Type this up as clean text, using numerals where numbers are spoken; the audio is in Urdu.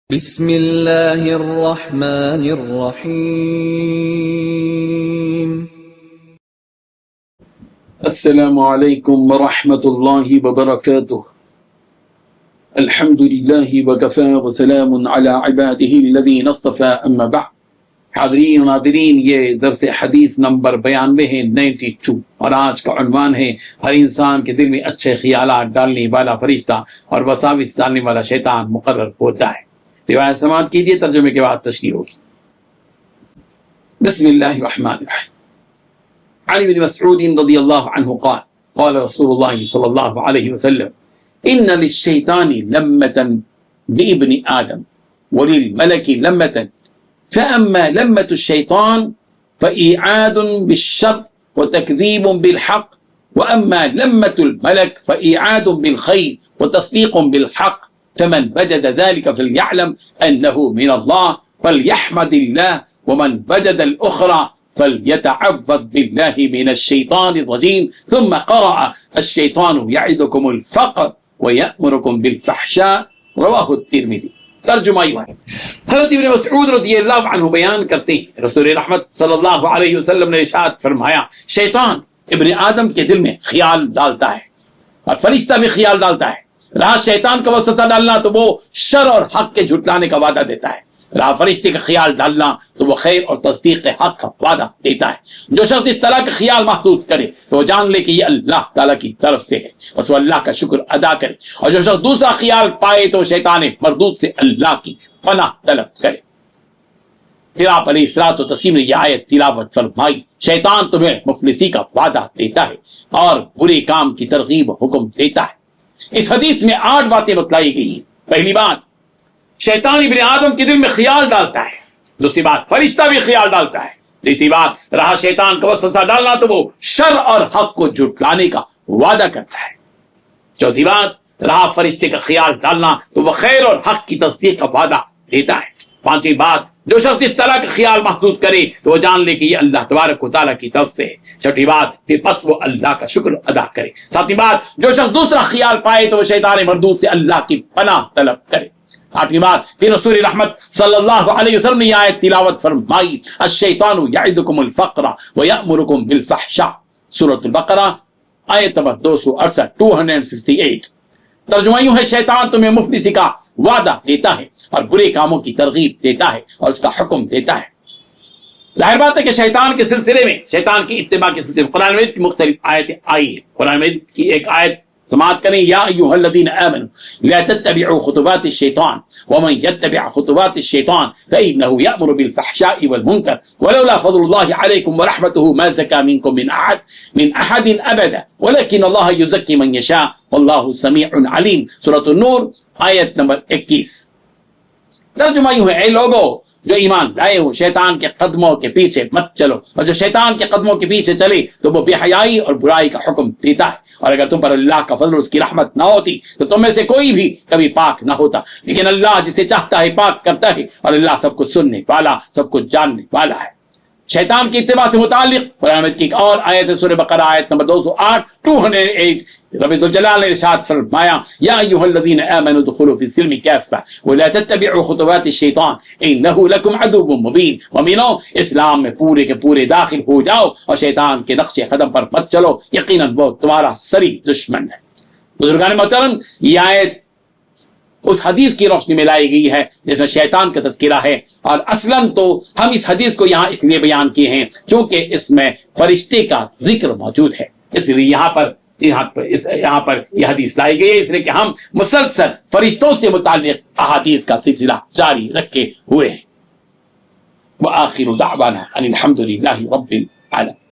بسم اللہ الرحمن الرحیم۔ السلام علیکم ورحمۃ اللہ وبرکاتہ۔ الحمد للہ وکفی وسلام علی عبادہ الذین اصطفی، اما بعد۔ حاضرین و ناظرین، یہ درس حدیث نمبر 92 ہے، 92، اور آج کا عنوان ہے ہر انسان کے دل میں اچھے خیالات ڈالنے والا فرشتہ اور وساوس ڈالنے والا شیطان مقرر ہوتا ہے۔ روایت سماعت کیجیے، ترجمے کے بعد تشریح ہوگی۔ بسم اللہ الرحمن الرحیم۔ عن ابن مسعود رضی اللہ عنہ قال قال رسول اللہ صلی اللہ علیہ وسلم ان للشیطان لمة بابن آدم وللملك لمة، فأما لمة الشيطان فإيعاد بالشر وتكذيب بالحق، وأما لمة الملك فإيعاد بالخير وتصديق بالحق، فمن وجد ذلك فليعلم أنه من الله فليحمد الله، ومن وجد الأخرى فليتعوذ بالله من الشيطان الرجيم، ثم قرأ الشيطان يعدكم الفقر ويأمركم بالفحشاء، رواہ الترمذی۔ ترجمہ یہ ہے، حضرت ابن مسعود رضی اللہ عنہ بیان کرتے ہیں، رسول رحمت صلی اللہ علیہ وسلم نے ارشاد فرمایا، شیطان ابن آدم کے دل میں خیال ڈالتا ہے اور فرشتہ بھی خیال ڈالتا ہے۔ رہا شیطان کا وسوسہ ڈالنا تو وہ شر اور حق کے جھٹلانے کا وعدہ دیتا ہے، رہا فرشتے کا خیال ڈالنا تو وہ خیر اور تصدیق حق کا وعدہ دیتا ہے۔ جو شخص اس طرح کا خیال محسوس کرے تو وہ جان لے کہ یہ اللہ تعالیٰ کی طرف سے ہے، بس وہ اللہ کا شکر ادا کرے، اور جو شخص دوسرا خیال پائے تو شیطان مردود سے اللہ کی پناہ طلب کرے۔ پھر آپ علیہ الصلوۃ والتسلیم نے یہ آیت تلاوت فرمائی، شیطان تمہیں مفلسی کا وعدہ دیتا ہے اور برے کام کی ترغیب و حکم دیتا ہے۔ اس حدیث میں 8 باتیں بتلائی گئی ہیں۔ پہلی بات، شیطان ابن آدم کے دل میں خیال ڈالتا ہے۔ دوسری بات، فرشتہ بھی خیال ڈالتا ہے۔ تیسری بات، رہا شیطان کا وسوسہ ڈالنا تو وہ شر اور حق کو جھٹلانے کا وعدہ کرتا ہے۔ چوتھی بات، رہا فرشتے کا خیال ڈالنا تو وہ خیر اور حق کی تصدیق کا وعدہ دیتا ہے۔ پانچویں بات، جو شخص اس طرح کا خیال محسوس کرے تو وہ جان لے کہ یہ اللہ تبارک و تعالیٰ کی طرف سے ہے۔ چھٹی بات، پھر پس وہ اللہ کا شکر ادا کرے۔ ساتویں بات، جو شخص دوسرا خیال پائے تو وہ شیطان مردود سے اللہ کی پناہ طلب کرے۔ آٹھویں بات، پھر رسول رحمت صلی اللہ علیہ وسلم نے یہ آیت تلاوت فرمائی، الشیطان یعدکم الفقر ویأمرکم بالفحشاء، سورۃ البقرہ آیت نمبر 268۔ ترجمہ یوں ہے، شیطان تمہیں مفلسی کا وعدہ دیتا ہے اور برے کاموں کی ترغیب دیتا ہے اور اس کا حکم دیتا ہے۔ ظاہر بات ہے کہ شیطان کے سلسلے میں، شیطان کی اتباع کے سلسلے میں قرآن مجید کی مختلف آیتیں آئی ہیں۔ قرآن مجید کی ایک آیت سماعت کریں، یا ایھا الذین آمنوا لا تتبعوا خطوات الشیطان ومن يتبع خطوات الشیطان فإنه يأمر بالفحشاء والمنکر ولولا فضل اللہ علیکم ورحمته ما زکى منکم من احد ابدا ولكن اللہ یزکی من یشاء واللہ سمیع علیم، سورۃ النور آیت نمبر 21۔ ترجمہ یوں ہے، اے لوگو جو ایمان لائے ہو، شیطان کے قدموں کے پیچھے مت چلو، اور جو شیطان کے قدموں کے پیچھے چلے تو وہ بے حیائی اور برائی کا حکم دیتا ہے، اور اگر تم پر اللہ کا فضل اور اس کی رحمت نہ ہوتی تو تم میں سے کوئی بھی کبھی پاک نہ ہوتا، لیکن اللہ جسے چاہتا ہے پاک کرتا ہے، اور اللہ سب کچھ سننے والا، سب کچھ جاننے والا ہے۔ شیطان کی اتباع سے متعلق قرآن مجید کی ایک اور آیت ہے، سورہ بقرہ آیت نمبر 208۔ رب ذوالجلال نے ارشاد فرمایا، یا ایھا الذین آمنوا ادخلوا فی السلم کافہ ولا تتبعوا خطوات الشیطان انہ لکم عدو مبین۔ مومنو، اسلام میں پورے کے پورے داخل ہو جاؤ اور شیطان کے نقش قدم پر مت چلو، یقیناً وہ تمہارا صریح دشمن ہے۔ بزرگان محترم، یہ آیت اس حدیث کی روشنی میں لائی گئی ہے جس میں شیطان کا تذکرہ ہے، اور اصلاً تو ہم اس حدیث کو یہاں اس لیے بیان کیے ہیں چونکہ اس میں فرشتے کا ذکر موجود ہے، اس لیے یہاں پر یہ حدیث لائی گئی ہے، اس لیے کہ ہم مسلسل فرشتوں سے متعلق احادیث کا سلسلہ جاری رکھے ہوئے ہیں۔ وآخر دعوانا ان الحمد للہ رب العالمین۔